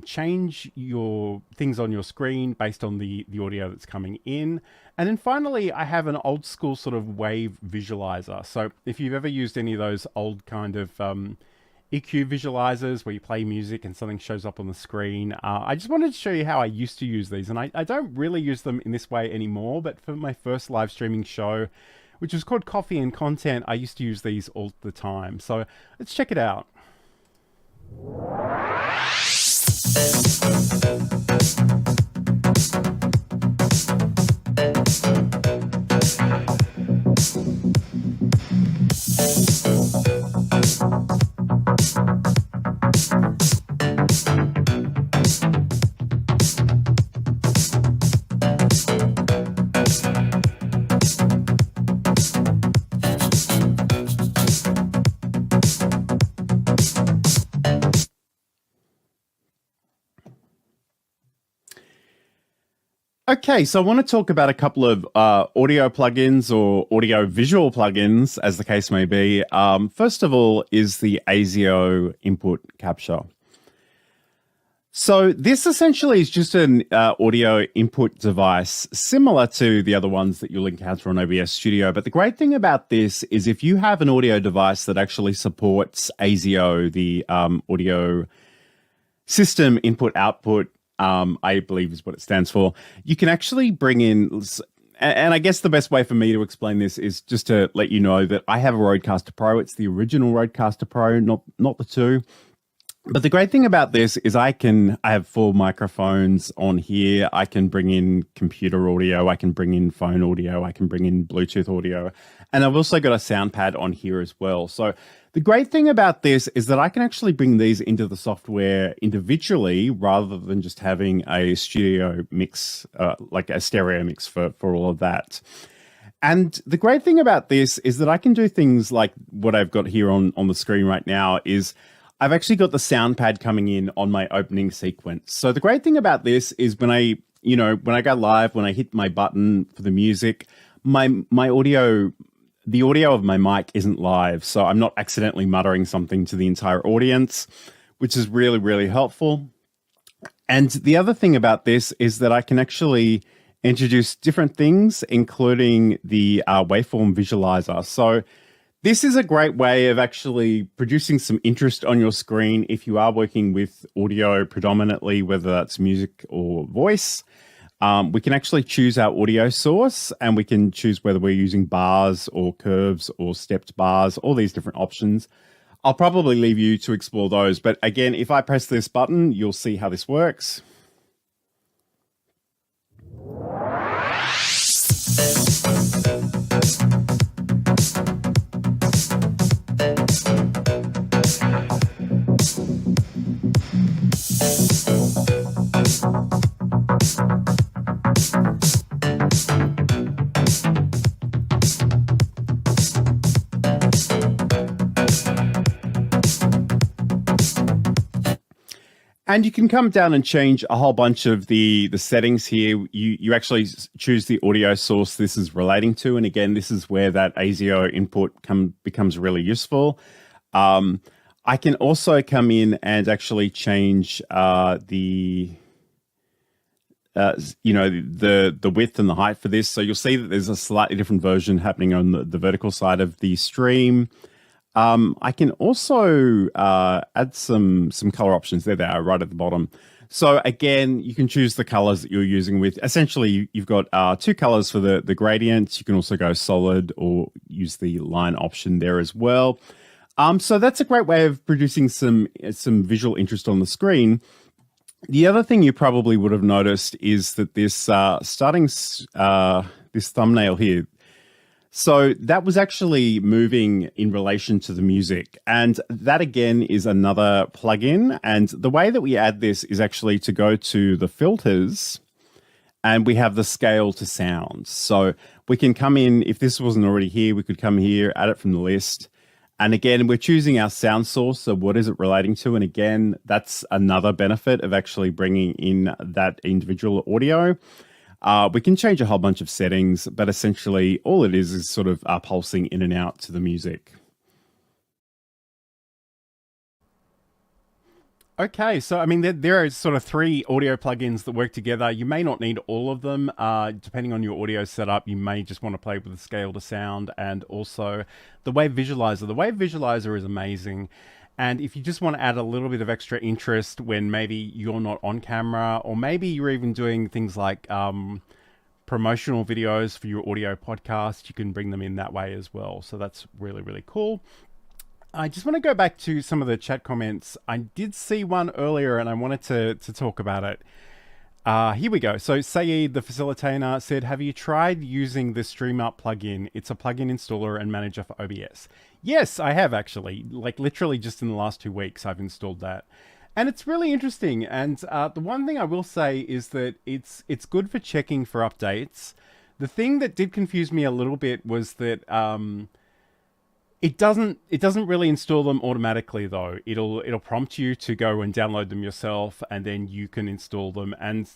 change your things on your screen based on the audio that's coming in. And then finally, I have an old school sort of wave visualizer. So if you've ever used any of those old kind of EQ visualizers where you play music and something shows up on the screen, I just wanted to show you how I used to use these. And I don't really use them in this way anymore, but for my first live streaming show, which was called Coffee and Content, I used to use these all the time. So let's check it out. Okay, so I want to talk about a couple of audio plugins or audio visual plugins, as the case may be. First of all is the ASIO input capture. So this essentially is just an audio input device similar to the other ones that you'll encounter on OBS Studio. But the great thing about this is if you have an audio device that actually supports ASIO, the audio system input output, I believe is what it stands for, you can actually bring in, and I guess the best way for me to explain this is just to let you know that I have a Rodecaster Pro. It's the original Rodecaster Pro, not the 2. But the great thing about this is I have 4 microphones on here. I can bring in computer audio. I can bring in phone audio. I can bring in Bluetooth audio. And I've also got a sound pad on here as well. So the great thing about this is that I can actually bring these into the software individually rather than just having a studio mix, like a stereo mix for all of that. And the great thing about this is that I can do things like what I've got here on the screen right now is I've actually got the sound pad coming in on my opening sequence. So the great thing about this is when I go live, when I hit my button for the music, my audio, the audio of my mic isn't live. So I'm not accidentally muttering something to the entire audience, which is really, really helpful. And the other thing about this is that I can actually introduce different things, including the waveform visualizer. So this is a great way of actually producing some interest on your screen if you are working with audio predominantly, whether that's music or voice. We can actually choose our audio source and we can choose whether we're using bars or curves or stepped bars, all these different options. I'll probably leave you to explore those. But again, if I press this button, you'll see how this works. And you can come down and change a whole bunch of the settings here. You actually choose the audio source this is relating to. And again, this is where that ASIO input becomes really useful. I can also come in and actually change the width and the height for this. So you'll see that there's a slightly different version happening on the vertical side of the stream. I can also add some color options. There they are right at the bottom. So again, you can choose the colors that you're using with. Essentially, you've got 2 colors for the gradients. You can also go solid or use the line option there as well. So that's a great way of producing some visual interest on the screen. The other thing you probably would have noticed is that this this thumbnail here, so that was actually moving in relation to the music. And that again is another plugin. And the way that we add this is actually to go to the filters and we have the scale to sound. So we can come in, if this wasn't already here, we could come here, add it from the list. And again, we're choosing our sound source. So what is it relating to? And again, that's another benefit of actually bringing in that individual audio. We can change a whole bunch of settings, but essentially all it is sort of pulsing in and out to the music. Okay, so I mean, there are sort of 3 audio plugins that work together. You may not need all of them. Depending on your audio setup, you may just want to play with the scale to sound and also the wave visualizer. The wave visualizer is amazing. And if you just want to add a little bit of extra interest when maybe you're not on camera, or maybe you're even doing things like promotional videos for your audio podcast, you can bring them in that way as well. So that's really, really cool. I just want to go back to some of the chat comments. I did see one earlier and I wanted to talk about it. Here we go. So Saeed, the facilitator, said, have you tried using the StreamUp plugin? It's a plugin installer and manager for OBS. Yes, I have actually. Like literally just in the last 2 weeks, I've installed that. And it's really interesting. And the one thing I will say is that it's good for checking for updates. The thing that did confuse me a little bit was that It doesn't really install them automatically though. It'll prompt you to go and download them yourself, and then you can install them. And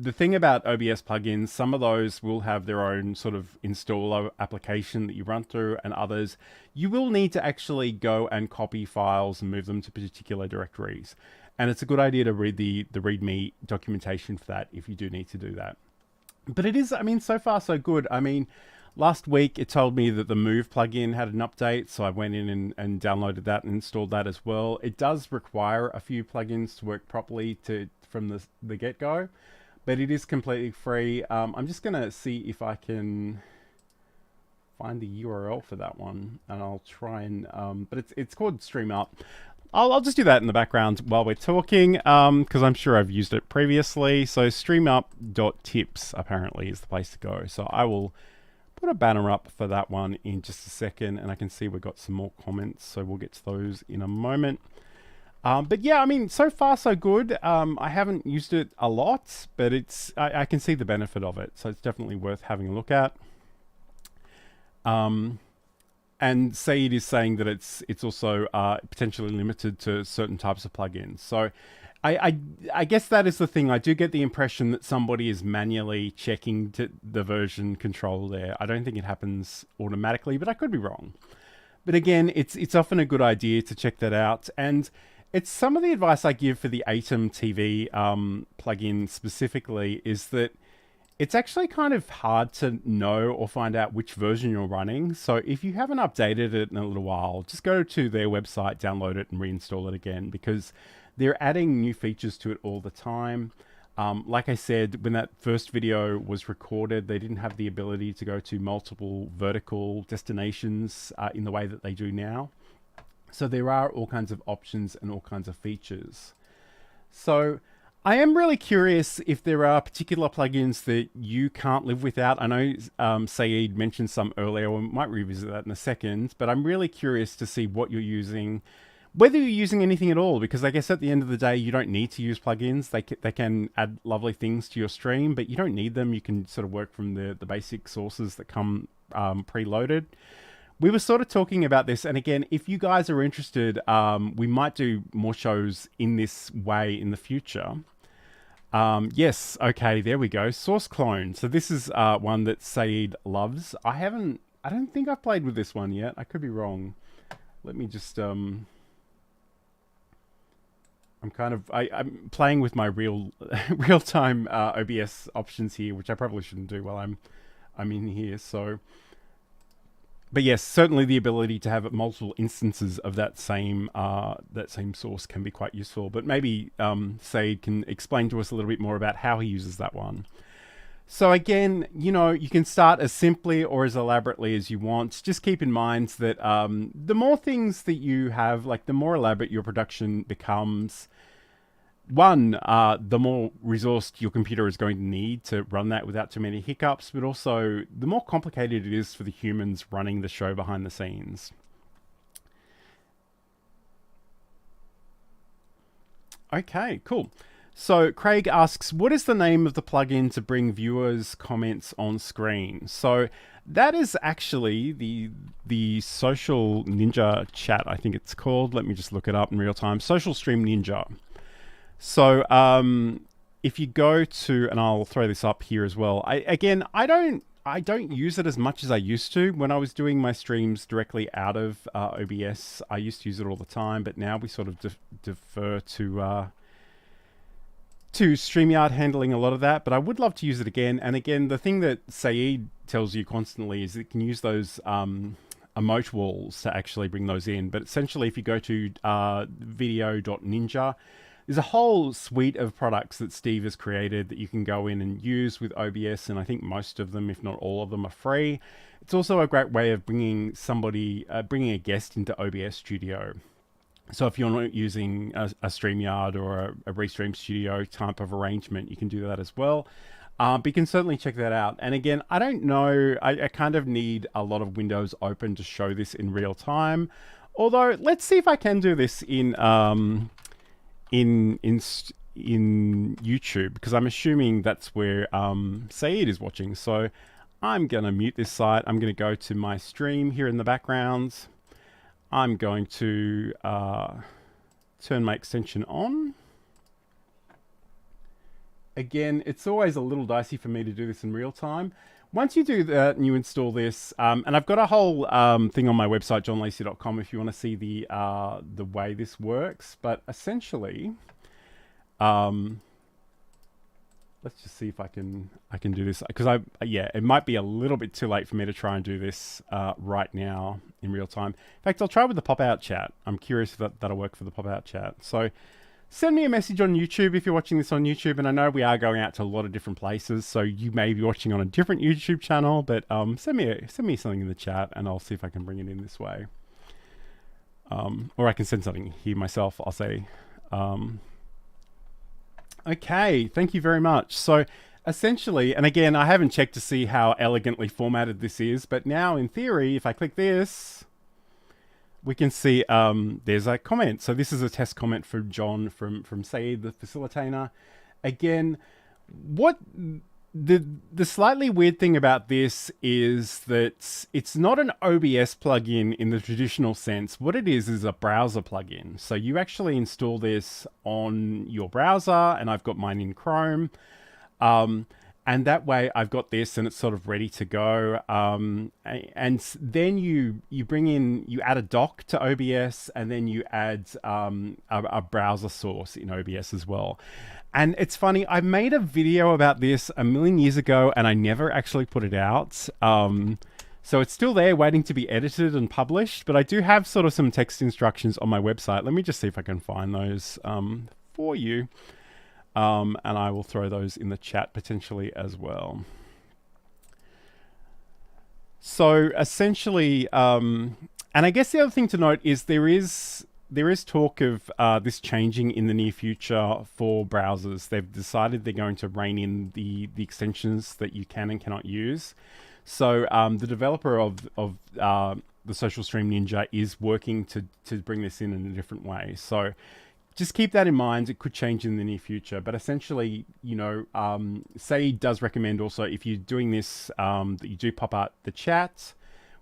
the thing about OBS plugins, some of those will have their own sort of installer application that you run through, and others you will need to actually go and copy files and move them to particular directories. And it's a good idea to read the README documentation for that if you do need to do that. But it is, I mean, so far so good. I mean, last week, it told me that the Move plugin had an update, so I went in and downloaded that and installed that as well. It does require a few plugins to work properly from the get-go, but it is completely free. I'm just going to see if I can find the URL for that one, and I'll try and... but it's called StreamUp. I'll just do that in the background while we're talking, because I'm sure I've used it previously. So streamup.tips apparently is the place to go. So I will put a banner up for that one in just a second, and I can see we've got some more comments, so we'll get to those in a moment. But yeah, I mean, so far so good. I haven't used it a lot, but I can see the benefit of it, so it's definitely worth having a look at. And Saeed is saying that it's also potentially limited to certain types of plugins. So I guess that is the thing. I do get the impression that somebody is manually checking the version control there. I don't think it happens automatically, but I could be wrong. But again, it's often a good idea to check that out. And it's some of the advice I give for the Atom TV plugin specifically is that it's actually kind of hard to know or find out which version you're running. So if you haven't updated it in a little while, just go to their website, download it, and reinstall it again, because they're adding new features to it all the time. Like I said, when that first video was recorded, they didn't have the ability to go to multiple vertical destinations in the way that they do now. So there are all kinds of options and all kinds of features. So I am really curious if there are particular plugins that you can't live without. I know Saeed mentioned some earlier. We might revisit that in a second, but I'm really curious to see what you're using, whether you're using anything at all, because I guess at the end of the day, you don't need to use plugins. They can add lovely things to your stream, but you don't need them. You can sort of work from the basic sources that come preloaded. We were sort of talking about this, and again, if you guys are interested, we might do more shows in this way in the future. Yes, okay, there we go. Source clone. So this is one that Saeed loves. I don't think I've played with this one yet. I could be wrong. Let me just I'm playing with my real-time OBS options here, which I probably shouldn't do while I'm in here. So, but yes, certainly the ability to have multiple instances of that same source can be quite useful. But maybe Saeed can explain to us a little bit more about how he uses that one. So again, you know, you can start as simply or as elaborately as you want. Just keep in mind that the more things that you have, like the more elaborate your production becomes, the more resourced your computer is going to need to run that without too many hiccups, but also the more complicated it is for the humans running the show behind the scenes. Okay, cool. So Craig asks, what is the name of the plugin to bring viewers' comments on screen? So that is actually the Social Ninja chat, I think it's called. Let me just look it up in real time. Social Stream Ninja. So if you go to, and I'll throw this up here as well. I don't use it as much as I used to. When I was doing my streams directly out of OBS, I used to use it all the time, but now we sort of defer to StreamYard handling a lot of that, but I would love to use it again. And again, the thing that Saeed tells you constantly is it can use those emote walls to actually bring those in. But essentially, if you go to video.ninja, there's a whole suite of products that Steve has created that you can go in and use with OBS, and I think most of them, if not all of them, are free. It's also a great way of bringing a guest into OBS Studio. So if you're not using a StreamYard or a Restream Studio type of arrangement, you can do that as well. But you can certainly check that out. And again, I don't know, I kind of need a lot of windows open to show this in real time. Although, let's see if I can do this in YouTube, because I'm assuming that's where Saeed is watching. So I'm going to mute this site. I'm going to go to my stream here in the background. I'm going to turn my extension on. Again, it's always a little dicey for me to do this in real time. Once you do that and you install this, and I've got a whole thing on my website, johnlacey.com, if you want to see the way this works. But essentially, let's just see if I can do this, because it might be a little bit too late for me to try and do this right now in real time. In fact, I'll try with the pop-out chat. I'm curious if that'll work for the pop-out chat. So send me a message on YouTube if you're watching this on YouTube, and I know we are going out to a lot of different places, so you may be watching on a different YouTube channel, but send me something in the chat, and I'll see if I can bring it in this way. Or I can send something here myself. I'll say, okay, thank you very much. So essentially, and again, I haven't checked to see how elegantly formatted this is, but now in theory, if I click this, we can see there's a comment. So this is a test comment for John from Saeed, the facilitator. Again, what the slightly weird thing about this is that it's not an OBS plugin in the traditional sense. What it is a browser plugin. So you actually install this on your browser, and I've got mine in Chrome. And that way I've got this and it's sort of ready to go. And then you add a dock to OBS, and then you add a browser source in OBS as well. And it's funny, I made a video about this a million years ago and I never actually put it out. So it's still there waiting to be edited and published, but I do have sort of some text instructions on my website. Let me just see if I can find those for you. And I will throw those in the chat potentially as well. So essentially, and I guess the other thing to note is there is talk of this changing in the near future for browsers. They've decided they're going to rein in the extensions that you can and cannot use. So the developer of the Social Stream Ninja is working to bring this in a different way. So just keep that in mind. It could change in the near future, but essentially, you know, Saeed does recommend also, if you're doing this, that you do pop out the chat.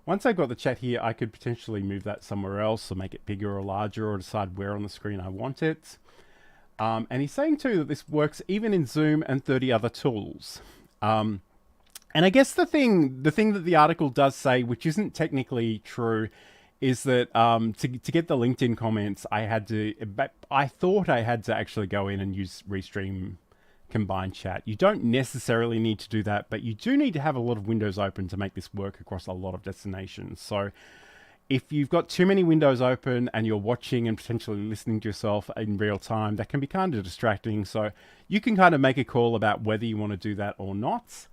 Once I've got the chat here, I could potentially move that somewhere else or make it bigger or larger, or decide where on the screen I want it. And he's saying too that this works even in Zoom and 30 other tools. And I guess the thing that the article does say, which isn't technically true, is that to get the LinkedIn comments, I thought I had to actually go in and use Restream combined chat. You don't necessarily need to do that, but you do need to have a lot of windows open to make this work across a lot of destinations. So if you've got too many windows open and you're watching and potentially listening to yourself in real time, that can be kind of distracting. So you can kind of make a call about whether you want to do that or not.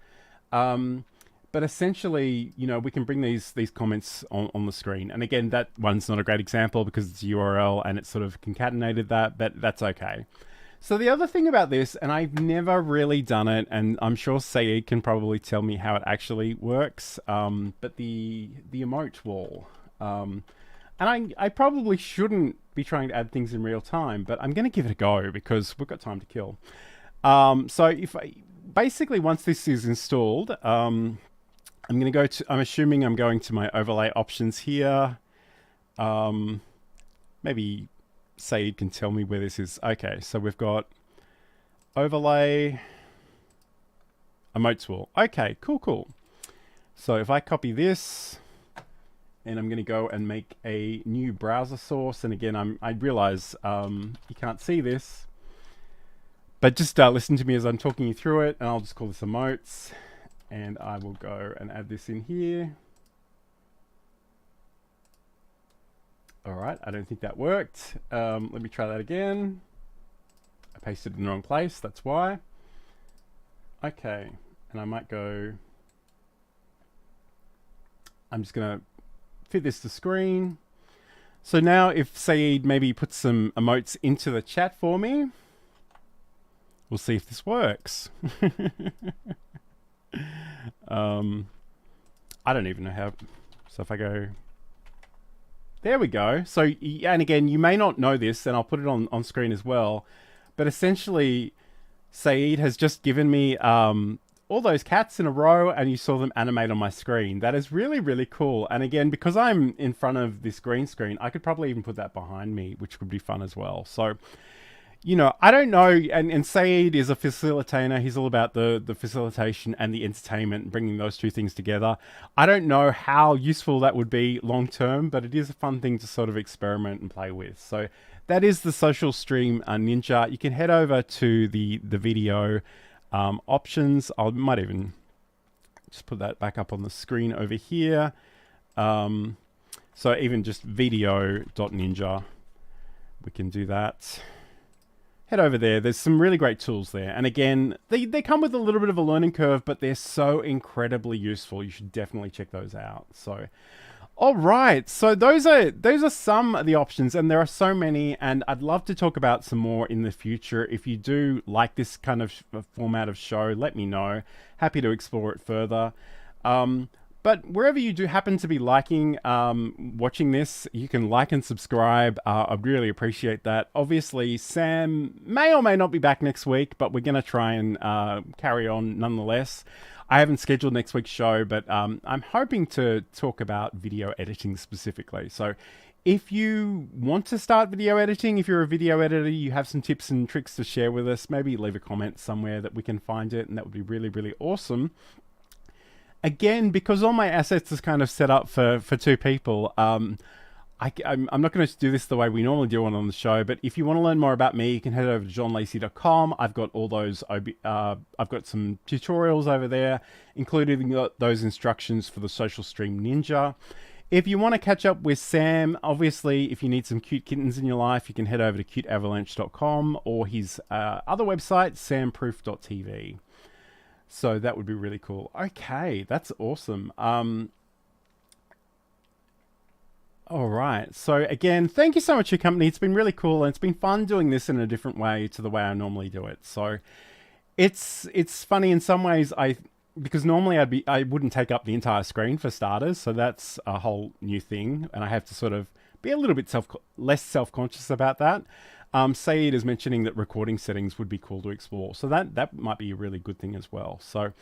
But essentially, you know, we can bring these comments on the screen. And again, that one's not a great example because it's a URL and it's sort of concatenated that, but that's okay. So the other thing about this, and I've never really done it, and I'm sure Saeed can probably tell me how it actually works, but the emote wall. And I probably shouldn't be trying to add things in real time, but I'm going to give it a go because we've got time to kill. So basically once this is installed, I'm assuming I'm going to my overlay options here. Maybe Saeed can tell me where this is. Okay, so we've got overlay, emotes wall. Okay, cool. So if I copy this, and I'm going to go and make a new browser source. And again, I realize you can't see this, but just listen to me as I'm talking you through it. And I'll just call this emotes, and I will go and add this in here. All right, I don't think that worked. Let me try that again. I pasted it in the wrong place, that's why. Okay, and I might go, I'm just gonna fit this to screen. So now if Saeed maybe puts some emotes into the chat for me, we'll see if this works. I don't even know how, so if I go, there we go. So, and again, you may not know this, and I'll put it on screen as well, but essentially, Saeed has just given me all those cats in a row and you saw them animate on my screen. That is really, really cool. And again, because I'm in front of this green screen, I could probably even put that behind me, which would be fun as well. So, you know, I don't know. And Saeed is a facilitator. He's all about the facilitation and the entertainment, bringing those two things together. I don't know how useful that would be long term, but it is a fun thing to sort of experiment and play with. So that is the Social Stream Ninja. You can head over to the video options. I might even just put that back up on the screen over here. So even just video.ninja, we can do that. Head over there. There's some really great tools there. And again, they come with a little bit of a learning curve, but they're so incredibly useful. You should definitely check those out. So, all right. So those are some of the options, and there are so many, and I'd love to talk about some more in the future. If you do like this kind of format of show, let me know. Happy to explore it further. But wherever you do happen to be liking, watching this, you can like and subscribe. I'd really appreciate that. Obviously, Sam may or may not be back next week, but we're going to try and carry on nonetheless. I haven't scheduled next week's show, but I'm hoping to talk about video editing specifically. So if you want to start video editing, if you're a video editor, you have some tips and tricks to share with us, maybe leave a comment somewhere that we can find it, and that would be really, really awesome. Again, because all my assets is kind of set up for two people, I'm not going to do this the way we normally do it on the show, but if you want to learn more about me, you can head over to johnlacey.com. I've got all those, I've got some tutorials over there, including those instructions for the Social Stream Ninja. If you want to catch up with Sam, obviously, if you need some cute kittens in your life, you can head over to cuteavalanche.com or his other website, samproof.tv. So that would be really cool. Okay, that's awesome. All right. So again, thank you so much for your company. It's been really cool, and it's been fun doing this in a different way to the way I normally do it. So it's funny in some ways. Because normally I wouldn't take up the entire screen for starters. So that's a whole new thing, and I have to sort of be a little bit less self-conscious about that. Saeed is mentioning that recording settings would be cool to explore. So that might be a really good thing as well. So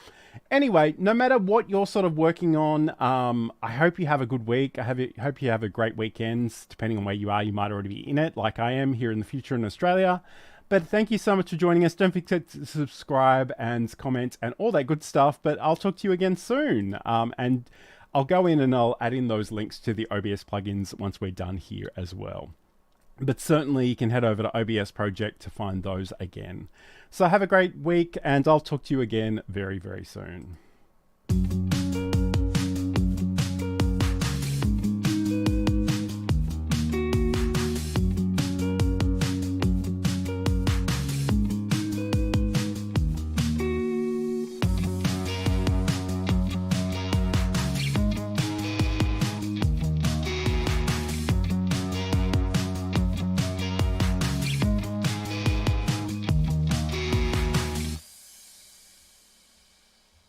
anyway, no matter what you're sort of working on, I hope you have a good week. I hope you have a great weekend. Depending on where you are, you might already be in it, like I am here in the future in Australia. But thank you so much for joining us. Don't forget to subscribe and comment and all that good stuff. But I'll talk to you again soon. And I'll go in and I'll add in those links to the OBS plugins once we're done here as well. But certainly you can head over to OBS Project to find those again. So have a great week, and I'll talk to you again very, very soon.